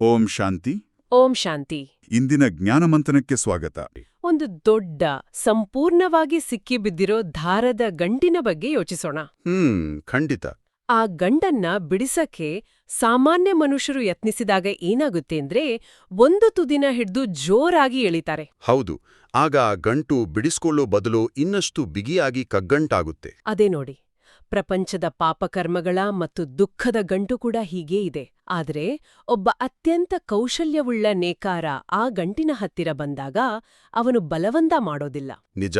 ಓಂ ಶಾಂತಿ. ಓಂ ಶಾಂತಿ. ಇಂದಿನ ಜ್ಞಾನಮಂಥನಕ್ಕೆ ಸ್ವಾಗತ. ಒಂದು ದೊಡ್ಡ ಸಂಪೂರ್ಣವಾಗಿ ಸಿಕ್ಕಿಬಿದ್ದಿರೋ ದಾರದ ಗಂಟಿನ ಬಗ್ಗೆ ಯೋಚಿಸೋಣ. ಖಂಡಿತ. ಆ ಗಂಡನ್ನ ಬಿಡಿಸಕ್ಕೆ ಸಾಮಾನ್ಯ ಮನುಷ್ಯರು ಯತ್ನಿಸಿದಾಗ ಏನಾಗುತ್ತೆ ಅಂದ್ರೆ ಒಂದು ತುದಿನ ಹಿಡಿದು ಜೋರಾಗಿ ಎಳಿತಾರೆ. ಹೌದು. ಆಗ ಆ ಗಂಟು ಬಿಡಿಸ್ಕೊಳ್ಳೋ ಬದಲು ಇನ್ನಷ್ಟು ಬಿಗಿಯಾಗಿ ಕಗ್ಗಂಟಾಗುತ್ತೆ. ಅದೇ ನೋಡಿ, ಪ್ರಪಂಚದ ಪಾಪಕರ್ಮಗಳ ಮತ್ತು ದುಃಖದ ಗಂಟು ಕೂಡ ಹೀಗೇ ಇದೆ. ಆದರೆ ಒಬ್ಬ ಅತ್ಯಂತ ಕೌಶಲ್ಯವುಳ್ಳ ನೇಕಾರ ಆ ಗಂಟಿನ ಹತ್ತಿರ ಬಂದಾಗ ಅವನು ಬಲವಂತ ಮಾಡೋದಿಲ್ಲ. ನಿಜ,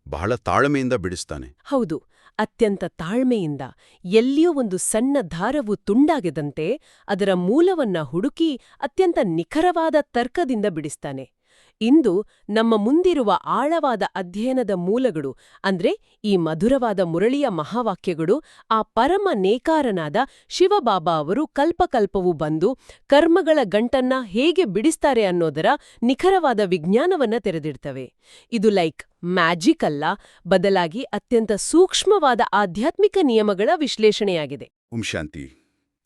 ಬಹಳ ತಾಳ್ಮೆಯಿಂದ ಬಿಡಿಸ್ತಾನೆ. ಹೌದು, ಅತ್ಯಂತ ತಾಳ್ಮೆಯಿಂದ. ಎಲ್ಲಿಯೋ ಒಂದು ಸಣ್ಣ ದಾರವು ತುಂಡಾಗದಂತೆ ಅದರ ಮೂಲವನ್ನ ಹುಡುಕಿ ಅತ್ಯಂತ ನಿಖರವಾದ ತರ್ಕದಿಂದ ಬಿಡಿಸ್ತಾನೆ. ಇಂದು ನಮ್ಮ ಮುಂದಿರುವ ಆಳವಾದ ಅಧ್ಯಯನದ ಮೂಲಗಳು ಅಂದ್ರೆ ಈ ಮಧುರವಾದ ಮುರಳಿಯ ಮಹಾವಾಕ್ಯಗಳು ಆ ಪರಮ ನೇಕಾರನಾದ ಶಿವಬಾಬಾ ಅವರು ಕಲ್ಪಕಲ್ಪವೂ ಬಂದು ಕರ್ಮಗಳ ಗಂಟನ್ನ ಹೇಗೆ ಬಿಡಿಸ್ತಾರೆ ಅನ್ನೋದರ ನಿಖರವಾದ ವಿಜ್ಞಾನವನ್ನ ತೆರೆದಿಡ್ತವೆ. ಇದು ಮ್ಯಾಜಿಕ್ ಅಲ್ಲ, ಬದಲಾಗಿ ಅತ್ಯಂತ ಸೂಕ್ಷ್ಮವಾದ ಆಧ್ಯಾತ್ಮಿಕ ನಿಯಮಗಳ ವಿಶ್ಲೇಷಣೆಯಾಗಿದೆ. ಶಾಂತಿ.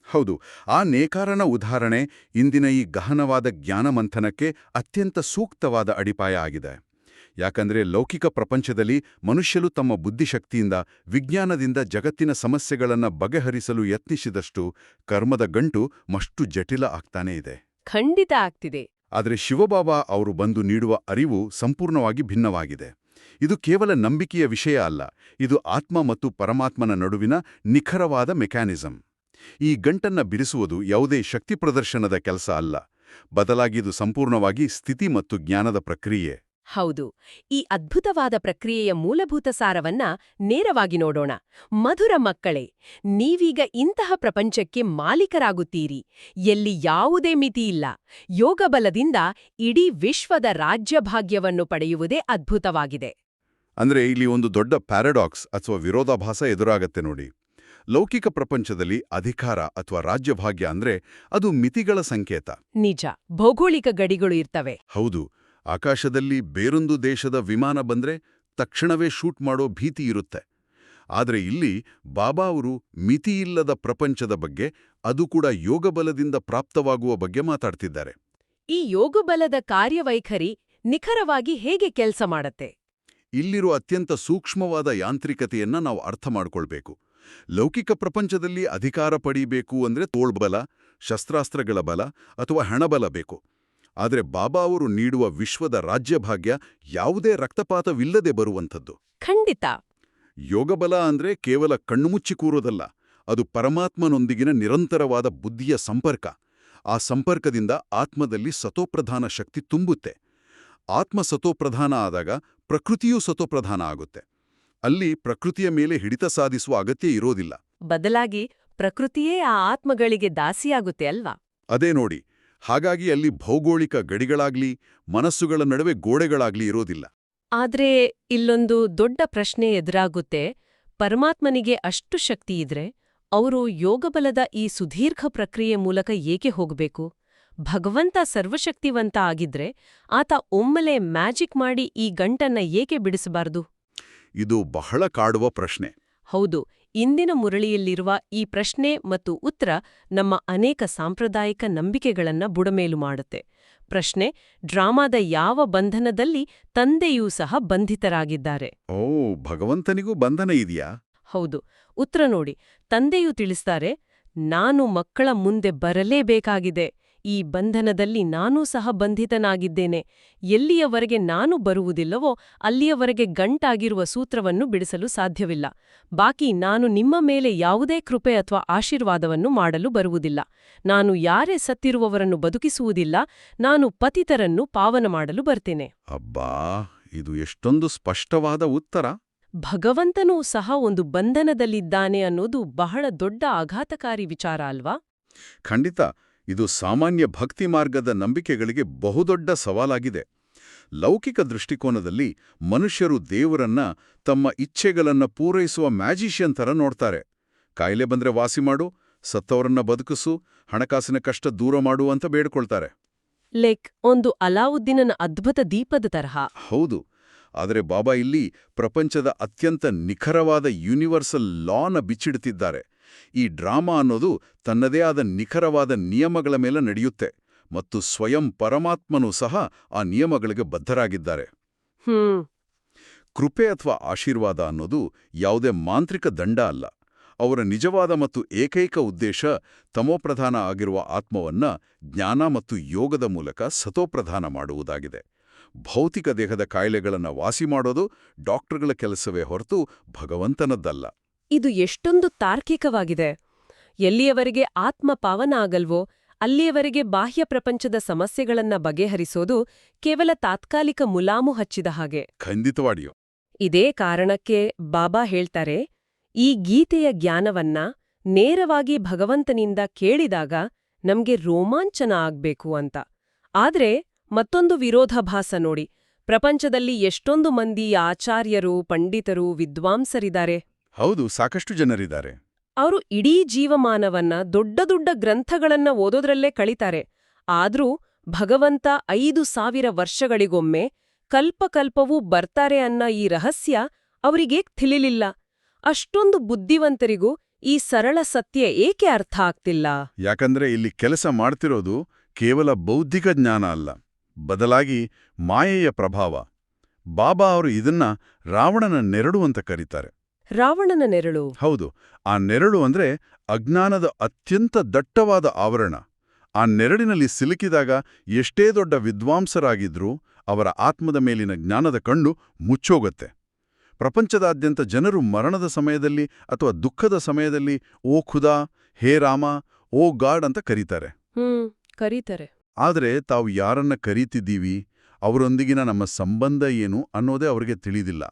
ಹೌದು, ಆ ನೇಕಾರನ ಉದಾಹರಣೆ ಇಂದಿನ ಈ ಗಹನವಾದ ಜ್ಞಾನಮಂಥನಕ್ಕೆ ಅತ್ಯಂತ ಸೂಕ್ತವಾದ ಅಡಿಪಾಯ ಆಗಿದೆ. ಯಾಕಂದ್ರೆ ಲೌಕಿಕ ಪ್ರಪಂಚದಲ್ಲಿ ಮನುಷ್ಯರು ತಮ್ಮ ಬುದ್ಧಿಶಕ್ತಿಯಿಂದ, ವಿಜ್ಞಾನದಿಂದ ಜಗತ್ತಿನ ಸಮಸ್ಯೆಗಳನ್ನು ಬಗೆಹರಿಸಲು ಯತ್ನಿಸಿದಷ್ಟು ಕರ್ಮದ ಗಂಟು ಮಷ್ಟು ಜಟಿಲ ಆಗ್ತಾನೇ ಇದೆ. ಖಂಡಿತ ಆಗ್ತಿದೆ. ಆದರೆ ಶಿವಬಾಬಾ ಅವರು ಬಂದು ನೀಡುವ ಅರಿವು ಸಂಪೂರ್ಣವಾಗಿ ಭಿನ್ನವಾಗಿದೆ. ಇದು ಕೇವಲ ನಂಬಿಕೆಯ ವಿಷಯ ಅಲ್ಲ, ಇದು ಆತ್ಮ ಮತ್ತು ಪರಮಾತ್ಮನ ನಡುವಿನ ನಿಖರವಾದ ಮೆಕ್ಯಾನಿಸಂ. ಈ ಗಂಟನ್ನ ಬಿಡಿಸುವುದು ಯಾವುದೇ ಶಕ್ತಿ ಪ್ರದರ್ಶನದ ಕೆಲಸ ಅಲ್ಲ, ಬದಲಾಗಿ ಇದು ಸಂಪೂರ್ಣವಾಗಿ ಸ್ಥಿತಿ ಮತ್ತು ಜ್ಞಾನದ ಪ್ರಕ್ರಿಯೆ. ಹೌದು, ಈ ಅದ್ಭುತವಾದ ಪ್ರಕ್ರಿಯೆಯ ಮೂಲಭೂತ ಸಾರವನ್ನ ನೇರವಾಗಿ ನೋಡೋಣ. ಮಧುರ ಮಕ್ಕಳೇ, ನೀವೀಗ ಇಂತಹ ಪ್ರಪಂಚಕ್ಕೆ ಮಾಲೀಕರಾಗುತ್ತೀರಿ, ಎಲ್ಲಿ ಯಾವುದೇ ಮಿತಿಯಿಲ್ಲ. ಯೋಗಬಲದಿಂದ ಇಡೀ ವಿಶ್ವದ ರಾಜ್ಯಭಾಗ್ಯವನ್ನು ಪಡೆಯುವುದೇ ಅದ್ಭುತವಾಗಿದೆ. ಅಂದ್ರೆ ಇಲ್ಲಿ ಒಂದು ದೊಡ್ಡ ಪ್ಯಾರಾಡಾಕ್ಸ್ ಅಥವಾ ವಿರೋಧಾಭಾಸ ಎದುರಾಗತ್ತೆ ನೋಡಿ. ಲೌಕಿಕ ಪ್ರಪಂಚದಲ್ಲಿ ಅಧಿಕಾರ ಅಥವಾ ರಾಜ್ಯಭಾಗ್ಯ ಅಂದ್ರೆ ಅದು ಮಿತಿಗಳ ಸಂಕೇತ. ನಿಜ, ಭೌಗೋಳಿಕ ಗಡಿಗಳು ಇರ್ತವೆ. ಹೌದು, ಆಕಾಶದಲ್ಲಿ ಬೇರೊಂದು ದೇಶದ ವಿಮಾನ ಬಂದ್ರೆ ತಕ್ಷಣವೇ ಶೂಟ್ ಮಾಡೋ ಭೀತಿ ಇರುತ್ತೆ. ಆದರೆ ಇಲ್ಲಿ ಬಾಬಾ ಅವರು ಮಿತಿಯಿಲ್ಲದ ಪ್ರಪಂಚದ ಬಗ್ಗೆ, ಅದು ಕೂಡ ಯೋಗಬಲದಿಂದ ಪ್ರಾಪ್ತವಾಗುವ ಬಗ್ಗೆ ಮಾತಾಡ್ತಿದ್ದಾರೆ. ಈ ಯೋಗಬಲದ ಕಾರ್ಯವೈಖರಿ ನಿಖರವಾಗಿ ಹೇಗೆ ಕೆಲಸ ಮಾಡತ್ತೆ? ಇಲ್ಲಿರುವ ಅತ್ಯಂತ ಸೂಕ್ಷ್ಮವಾದ ಯಾಂತ್ರಿಕತೆಯನ್ನ ನಾವು ಅರ್ಥ ಮಾಡ್ಕೊಳ್ಬೇಕು. ಲೌಕಿಕ ಪ್ರಪಂಚದಲ್ಲಿ ಅಧಿಕಾರ ಪಡೀಬೇಕು ಅಂದ್ರೆ ತೋಳ್ಬಲ, ಶಸ್ತ್ರಾಸ್ತ್ರಗಳ ಬಲ ಅಥವಾ ಹಣಬಲ ಬೇಕು. ಆದರೆ ಬಾಬಾ ಅವರು ನೀಡುವ ವಿಶ್ವದ ರಾಜ್ಯಭಾಗ್ಯ ಯಾವುದೇ ರಕ್ತಪಾತವಿಲ್ಲದೆ ಬರುವಂಥದ್ದು. ಖಂಡಿತ. ಯೋಗಬಲ ಅಂದ್ರೆ ಕೇವಲ ಕಣ್ಣುಮುಚ್ಚಿ ಕೂರೋದಲ್ಲ, ಅದು ಪರಮಾತ್ಮನೊಂದಿಗಿನ ನಿರಂತರವಾದ ಬುದ್ಧಿಯ ಸಂಪರ್ಕ. ಆ ಸಂಪರ್ಕದಿಂದ ಆತ್ಮದಲ್ಲಿ ಸತೋಪ್ರಧಾನ ಶಕ್ತಿ ತುಂಬುತ್ತೆ. ಆತ್ಮ ಸತೋಪ್ರಧಾನ ಆದಾಗ ಪ್ರಕೃತಿಯೂ ಸತೋಪ್ರಧಾನ ಆಗುತ್ತೆ. ಅಲ್ಲಿ ಪ್ರಕೃತಿಯ ಮೇಲೆ ಹಿಡಿತ ಸಾಧಿಸುವ ಅಗತ್ಯ ಇರೋದಿಲ್ಲ. ಬದಲಾಗಿ ಪ್ರಕೃತಿಯೇ ಆ ಆತ್ಮಗಳಿಗೆ ದಾಸಿಯಾಗುತ್ತೆ ಅಲ್ವಾ? ಅದೇ ನೋಡಿ, ಹಾಗಾಗಿ ಅಲ್ಲಿ ಭೌಗೋಳಿಕ ಗಡಿಗಳಾಗ್ಲಿ, ಮನಸ್ಸುಗಳ ನಡುವೆ ಗೋಡೆಗಳಾಗ್ಲಿ ಇರೋದಿಲ್ಲ. ಆದ್ರೆ ಇಲ್ಲೊಂದು ದೊಡ್ಡ ಪ್ರಶ್ನೆ ಎದುರಾಗುತ್ತೆ. ಪರಮಾತ್ಮನಿಗೆ ಅಷ್ಟು ಶಕ್ತಿ ಇದ್ರೆ ಅವರು ಯೋಗಬಲದ ಈ ಸುದೀರ್ಘ ಪ್ರಕ್ರಿಯೆ ಮೂಲಕ ಏಕೆ ಹೋಗಬೇಕು? ಭಗವಂತ ಸರ್ವಶಕ್ತಿವಂತ ಆಗಿದ್ರೆ ಆತ ಒಮ್ಮೆಲೆ ಮ್ಯಾಜಿಕ್ ಮಾಡಿ ಈ ಗಂಟನ್ನ ಏಕೆ ಬಿಡಿಸಬಾರದು? ಇದು ಬಹಳ ಕಾಡುವ ಪ್ರಶ್ನೆ. ಹೌದು, ಇಂದಿನ ಮುರಳಿಯಲ್ಲಿರುವ ಈ ಪ್ರಶ್ನೆ ಮತ್ತು ಉತ್ತರ ನಮ್ಮ ಅನೇಕ ಸಾಂಪ್ರದಾಯಿಕ ನಂಬಿಕೆಗಳನ್ನ ಬುಡಮೇಲು ಮಾಡುತ್ತೆ. ಪ್ರಶ್ನೆ: ಡ್ರಾಮಾದ ಯಾವ ಬಂಧನದಲ್ಲಿ ತಂದೆಯೂ ಸಹ ಬಂಧಿತರಾಗಿದ್ದಾರೆ? ಭಗವಂತನಿಗೂ ಬಂಧನ ಇದೆಯಾ? ಹೌದು. ಉತ್ತರ ನೋಡಿ, ತಂದೆಯೂ ತಿಳಿಸ್ತಾರೆ, ನಾನು ಮಕ್ಕಳ ಮುಂದೆ ಬರಲೇಬೇಕಾಗಿದೆ. ಈ ಬಂಧನದಲ್ಲಿ ನಾನೂ ಸಹ ಬಂಧಿತನಾಗಿದ್ದೇನೆ. ಎಲ್ಲಿಯವರೆಗೆ ನಾನು ಬರುವುದಿಲ್ಲವೋ ಅಲ್ಲಿಯವರೆಗೆ ಗಂಟಾಗಿರುವ ಸೂತ್ರವನ್ನು ಬಿಡಿಸಲು ಸಾಧ್ಯವಿಲ್ಲ. ಬಾಕಿ ನಾನು ನಿಮ್ಮ ಮೇಲೆ ಯಾವುದೇ ಕೃಪೆ ಅಥವಾ ಆಶೀರ್ವಾದವನ್ನು ಮಾಡಲು ಬರುವುದಿಲ್ಲ. ನಾನು ಯಾರೇ ಸತ್ತಿರುವವರನ್ನು ಬದುಕಿಸುವುದಿಲ್ಲ. ನಾನು ಪತಿತರನ್ನು ಪಾವನ ಮಾಡಲು ಬರ್ತೇನೆ. ಅಬ್ಬಾ, ಇದು ಎಷ್ಟೊಂದು ಸ್ಪಷ್ಟವಾದ ಉತ್ತರ. ಭಗವಂತನೂ ಸಹ ಒಂದು ಬಂಧನದಲ್ಲಿದ್ದಾನೆ ಅನ್ನೋದು ಬಹಳ ದೊಡ್ಡ ಆಘಾತಕಾರಿ ವಿಚಾರ ಅಲ್ವಾ? ಖಂಡಿತ. ಇದು ಸಾಮಾನ್ಯ ಭಕ್ತಿ ಮಾರ್ಗದ ನಂಬಿಕೆಗಳಿಗೆ ಬಹುದೊಡ್ಡ ಸವಾಲಾಗಿದೆ. ಲೌಕಿಕ ದೃಷ್ಟಿಕೋನದಲ್ಲಿ ಮನುಷ್ಯರು ದೇವರನ್ನ ತಮ್ಮ ಇಚ್ಛೆಗಳನ್ನ ಪೂರೈಸುವ ಮ್ಯಾಜಿಷಿಯನ್ ಥರ ನೋಡ್ತಾರೆ. ಕಾಯಿಲೆ ಬಂದ್ರೆ ವಾಸಿ ಮಾಡು, ಸತ್ತವರನ್ನ ಬದುಕಿಸು, ಹಣಕಾಸಿನ ಕಷ್ಟ ದೂರ ಮಾಡು ಅಂತ ಬೇಡ್ಕೊಳ್ತಾರೆ. ಒಂದು ಅಲಾವುದ್ದೀನನ ಅದ್ಭುತ ದೀಪದ ತರಹ. ಹೌದು. ಆದರೆ ಬಾಬಾ ಇಲ್ಲಿ ಪ್ರಪಂಚದ ಅತ್ಯಂತ ನಿಖರವಾದ ಯೂನಿವರ್ಸಲ್ ಲಾನ ಬಿಚ್ಚಿಡುತ್ತಿದ್ದಾರೆ. ಈ ಡ್ರಾಮಾ ಅನ್ನೋದು ತನ್ನದೇ ಆದ ನಿಖರವಾದ ನಿಯಮಗಳ ಮೇಲೆ ನಡೆಯುತ್ತೆ. ಮತ್ತು ಸ್ವಯಂ ಪರಮಾತ್ಮನೂ ಸಹ ಆ ನಿಯಮಗಳಿಗೆ ಬದ್ಧರಾಗಿದ್ದಾರೆ. ಕೃಪೆ ಅಥವಾ ಆಶೀರ್ವಾದ ಅನ್ನೋದು ಯಾವುದೇ ಮಾಂತ್ರಿಕ ದಂಡ ಅಲ್ಲ. ಅವರ ನಿಜವಾದ ಮತ್ತು ಏಕೈಕ ಉದ್ದೇಶ ತಮೋಪ್ರಧಾನ ಆಗಿರುವ ಆತ್ಮವನ್ನ ಜ್ಞಾನ ಮತ್ತು ಯೋಗದ ಮೂಲಕ ಸತೋಪ್ರಧಾನ ಮಾಡುವುದಾಗಿದೆ. ಭೌತಿಕ ದೇಹದ ಕಾಯಿಲೆಗಳನ್ನು ವಾಸಿ ಮಾಡೋದು ಡಾಕ್ಟರ್ಗಳ ಕೆಲಸವೇ ಹೊರತು ಭಗವಂತನದ್ದಲ್ಲ. ಇದು ಎಷ್ಟೊಂದು ತಾರ್ಕಿಕವಾಗಿದೆ. ಎಲ್ಲಿಯವರೆಗೆ ಆತ್ಮ ಪಾವನ ಆಗಲ್ವೋ ಅಲ್ಲಿಯವರೆಗೆ ಬಾಹ್ಯ ಪ್ರಪಂಚದ ಸಮಸ್ಯೆಗಳನ್ನ ಬಗೆಹರಿಸೋದು ಕೇವಲ ತಾತ್ಕಾಲಿಕ ಮುಲಾಮು ಹಚ್ಚಿದ ಹಾಗೆ. ಖಂಡಿತವಾಗಿಯೂ. ಇದೇ ಕಾರಣಕ್ಕೆ ಬಾಬಾ ಹೇಳ್ತಾರೆ, ಈ ಗೀತೆಯ ಜ್ಞಾನವನ್ನ ನೇರವಾಗಿ ಭಗವಂತನಿಂದ ಕೇಳಿದಾಗ ನಮ್ಗೆ ರೋಮಾಂಚನ ಆಗ್ಬೇಕು ಅಂತ. ಆದ್ರೆ ಮತ್ತೊಂದು ವಿರೋಧಾಭಾಸ ನೋಡಿ, ಪ್ರಪಂಚದಲ್ಲಿ ಎಷ್ಟೊಂದು ಮಂದಿ ಆಚಾರ್ಯರು, ಪಂಡಿತರು, ವಿದ್ವಾಂಸರಿದ್ದಾರೆ. ಹೌದು, ಸಾಕಷ್ಟು ಜನರಿದ್ದಾರೆ. ಅವರು ಇಡೀ ಜೀವಮಾನವನ್ನ ದೊಡ್ಡ ದೊಡ್ಡ ಗ್ರಂಥಗಳನ್ನ ಓದೋದ್ರಲ್ಲೇ ಕಳೀತಾರೆ. ಆದ್ರೂ ಭಗವಂತ 5000 ವರ್ಷಗಳಿಗೊಮ್ಮೆ ಕಲ್ಪಕಲ್ಪವೂ ಬರ್ತಾರೆ ಅನ್ನ ಈ ರಹಸ್ಯ ಅವರಿಗೇಕ್ ತಿಳಿಲಿಲ್ಲ. ಅಷ್ಟೊಂದು ಬುದ್ಧಿವಂತರಿಗೂ ಈ ಸರಳ ಸತ್ಯ ಏಕೆ ಅರ್ಥ ಆಗ್ತಿಲ್ಲ? ಯಾಕಂದ್ರೆ ಇಲ್ಲಿ ಕೆಲಸ ಮಾಡ್ತಿರೋದು ಕೇವಲ ಬೌದ್ಧಿಕ ಜ್ಞಾನ ಅಲ್ಲ, ಬದಲಾಗಿ ಮಾಯೆಯ ಪ್ರಭಾವ. ಬಾಬಾ ಅವರು ಇದನ್ನ ರಾವಣನ ನೆರಳು ಅಂತ ಕರೀತಾರೆ. ರಾವಣನ ನೆರಳು? ಹೌದು. ಆ ನೆರಳು ಅಂದ್ರೆ ಅಜ್ಞಾನದ ಅತ್ಯಂತ ದಟ್ಟವಾದ ಆವರಣ. ಆ ನೆರಳಿನಲ್ಲಿ ಸಿಲುಕಿದಾಗ ಎಷ್ಟೇ ದೊಡ್ಡ ವಿದ್ವಾಂಸರಾಗಿದ್ರೂ ಅವರ ಆತ್ಮದ ಮೇಲಿನ ಜ್ಞಾನದ ಕಣ್ಣು ಮುಚ್ಚೋಗತ್ತೆ. ಪ್ರಪಂಚದಾದ್ಯಂತ ಜನರು ಮರಣದ ಸಮಯದಲ್ಲಿ ಅಥವಾ ದುಃಖದ ಸಮಯದಲ್ಲಿ ಓ ಖುದಾ, ಹೇ ರಾಮ, ಓ ಗಾಡ್ ಅಂತ ಕರೀತಾರೆ. ಕರೀತಾರೆ. ಆದರೆ ತಾವು ಯಾರನ್ನ ಕರೀತಿದ್ದೀವಿ, ಅವರೊಂದಿಗಿನ ನಮ್ಮ ಸಂಬಂಧ ಏನು ಅನ್ನೋದೇ ಅವರಿಗೆ ತಿಳಿದಿಲ್ಲ.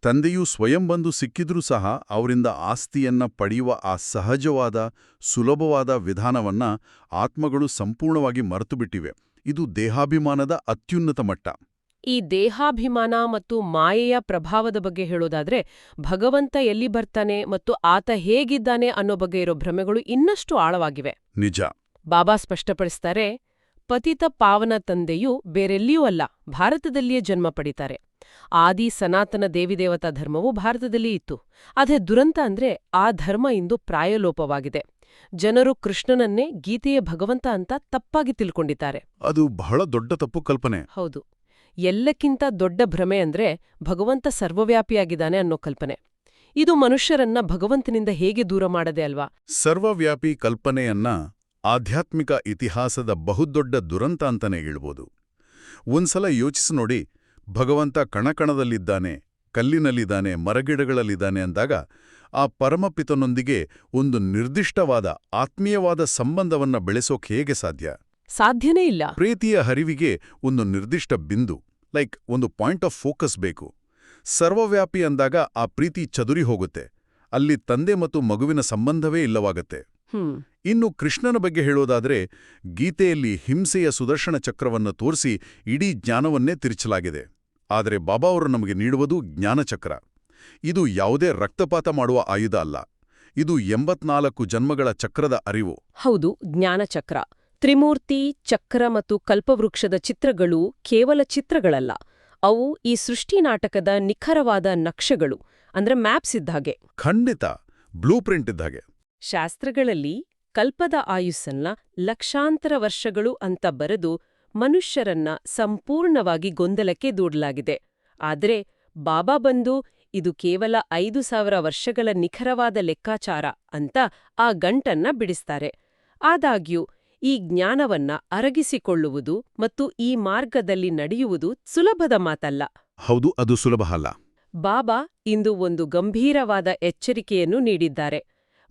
ತಂದೆಯೂ ಸ್ವಯಂ ಬಂದು ಸಿಕ್ಕಿದ್ರೂ ಸಹ ಅವರಿಂದ ಆಸ್ತಿಯನ್ನ ಪಡೆಯುವ ಆ ಸಹಜವಾದ, ಸುಲಭವಾದ ವಿಧಾನವನ್ನ ಆತ್ಮಗಳು ಸಂಪೂರ್ಣವಾಗಿ ಮರೆತುಬಿಟ್ಟಿವೆ. ಇದು ದೇಹಾಭಿಮಾನದ ಅತ್ಯುನ್ನತ ಮಟ್ಟ. ಈ ದೇಹಾಭಿಮಾನ ಮತ್ತು ಮಾಯೆಯ ಪ್ರಭಾವದ ಬಗ್ಗೆ ಹೇಳೋದಾದ್ರೆ, ಭಗವಂತ ಎಲ್ಲಿ ಬರ್ತಾನೆ ಮತ್ತು ಆತ ಹೇಗಿದ್ದಾನೆ ಅನ್ನೋ ಬಗ್ಗೆ ಇರೋ ಭ್ರಮೆಗಳು ಇನ್ನಷ್ಟು ಆಳವಾಗಿವೆ. ನಿಜ. ಬಾಬಾ ಸ್ಪಷ್ಟಪಡಿಸ್ತಾರೆ, ಪತಿತ ಪಾವನ ತಂದೆಯೂ ಬೇರೆಲ್ಲಿಯೂ ಅಲ್ಲ, ಭಾರತದಲ್ಲಿಯೇ ಜನ್ಮ ಪಡಿತಾರೆ. ಆದಿ ಸನಾತನ ದೇವಿದೇವತಾ ಧರ್ಮವು ಭಾರತದಲ್ಲಿ ಇತ್ತು. ಆದ್ರೆ ದುರಂತ ಅಂದ್ರೆ ಆ ಧರ್ಮ ಇಂದು ಪ್ರಾಯಲೋಪವಾಗಿದೆ. ಜನರು ಕೃಷ್ಣನನ್ನೇ ಗೀತೆಯ ಭಗವಂತ ಅಂತ ತಪ್ಪಾಗಿ ತಿಳ್ಕೊಂಡಿದ್ದಾರೆ. ಅದು ಬಹಳ ದೊಡ್ಡ ತಪ್ಪು ಕಲ್ಪನೆ. ಹೌದು. ಎಲ್ಲಕ್ಕಿಂತ ದೊಡ್ಡ ಭ್ರಮೆ ಅಂದ್ರೆ ಭಗವಂತ ಸರ್ವವ್ಯಾಪಿಯಾಗಿದ್ದಾನೆ ಅನ್ನೋ ಕಲ್ಪನೆ. ಇದು ಮನುಷ್ಯರನ್ನ ಭಗವಂತನಿಂದ ಹೇಗೆ ದೂರ ಮಾಡದೆ ಅಲ್ವಾ? ಸರ್ವವ್ಯಾಪಿ ಕಲ್ಪನೆಯನ್ನ ಆಧ್ಯಾತ್ಮಿಕ ಇತಿಹಾಸದ ಬಹುದೊಡ್ಡ ದುರಂತ ಅಂತಾನೆ ಹೇಳ್ಬೋದು. ಒಂದ್ಸಲ ಯೋಚಿಸಿ ನೋಡಿ, ಭಗವಂತ ಕಣಕಣದಲ್ಲಿದ್ದಾನೆ, ಕಲ್ಲಿನಲ್ಲಿದ್ದಾನೆ, ಮರಗಿಡಗಳಲ್ಲಿದ್ದಾನೆ ಅಂದಾಗ ಆ ಪರಮಪಿತನೊಂದಿಗೆ ಒಂದು ನಿರ್ದಿಷ್ಟವಾದ ಆತ್ಮೀಯವಾದ ಸಂಬಂಧವನ್ನ ಬೆಳೆಸೋಕ್ ಹೇಗೆ ಸಾಧ್ಯ? ಸಾಧ್ಯನೇ ಇಲ್ಲ. ಪ್ರೀತಿಯ ಹರಿವಿಗೆ ಒಂದು ನಿರ್ದಿಷ್ಟ ಬಿಂದು, ಲೈಕ್ ಒಂದು ಪಾಯಿಂಟ್ ಆಫ್ ಫೋಕಸ್ ಬೇಕು. ಸರ್ವವ್ಯಾಪಿ ಅಂದಾಗ ಆ ಪ್ರೀತಿ ಚದುರಿ ಹೋಗುತ್ತೆ. ಅಲ್ಲಿ ತಂದೆ ಮತ್ತು ಮಗುವಿನ ಸಂಬಂಧವೇ ಇಲ್ಲವಾಗತ್ತೆ. ಇನ್ನು ಕೃಷ್ಣನ ಬಗ್ಗೆ ಹೇಳೋದಾದ್ರೆ, ಗೀತೆಯಲ್ಲಿ ಹಿಂಸೆಯ ಸುದರ್ಶನ ಚಕ್ರವನ್ನು ತೋರಿಸಿ ಇಡೀ ಜ್ಞಾನವನ್ನೇ ತಿರುಚಲಾಗಿದೆ. ಆದರೆ ಬಾಬಾ ಅವರು ನಮಗೆ ನೀಡುವುದು ಜ್ಞಾನಚಕ್ರ. ಇದು ಯಾವುದೇ ರಕ್ತಪಾತ ಮಾಡುವ ಆಯುಧ ಅಲ್ಲ. ಇದು 84 ಜನ್ಮಗಳ ಚಕ್ರದ ಅರಿವು. ಹೌದು, ಜ್ಞಾನಚಕ್ರ. ತ್ರಿಮೂರ್ತಿ, ಚಕ್ರ ಮತ್ತು ಕಲ್ಪವೃಕ್ಷದ ಚಿತ್ರಗಳು ಕೇವಲ ಚಿತ್ರಗಳಲ್ಲ. ಅವು ಈ ಸೃಷ್ಟಿ ನಾಟಕದ ನಿಖರವಾದ ನಕ್ಷೆಗಳು, ಅಂದ್ರೆ ಮ್ಯಾಪ್ಸ್ ಇದ್ದಾಗೆ. ಖಂಡಿತ, ಬ್ಲೂ ಪ್ರಿಂಟ್ ಇದ್ದಾಗೆ. ಶಾಸ್ತ್ರಗಳಲ್ಲಿ ಕಲ್ಪದ ಆಯುಸ್ಸನ್ನ ಲಕ್ಷಾಂತರ ವರ್ಷಗಳು ಅಂತ ಬರೆದು ಮನುಷ್ಯರನ್ನ ಸಂಪೂರ್ಣವಾಗಿ ಗೊಂದಲಕ್ಕೆ ದೂಡಲಾಗಿದೆ. ಆದರೆ ಬಾಬಾ ಬಂದು ಇದು ಕೇವಲ 5000 ವರ್ಷಗಳ ನಿಖರವಾದ ಲೆಕ್ಕಾಚಾರ ಅಂತ ಆ ಗಂಟನ್ನ ಬಿಡಿಸ್ತಾರೆ. ಆದಾಗ್ಯೂ ಈ ಜ್ಞಾನವನ್ನ ಅರಗಿಸಿಕೊಳ್ಳುವುದು ಮತ್ತು ಈ ಮಾರ್ಗದಲ್ಲಿ ನಡೆಯುವುದು ಸುಲಭದ ಮಾತಲ್ಲ. ಹೌದು, ಅದು ಸುಲಭ ಅಲ್ಲ. ಬಾಬಾ ಇಂದು ಒಂದು ಗಂಭೀರವಾದ ಎಚ್ಚರಿಕೆಯನ್ನು ನೀಡಿದ್ದಾರೆ.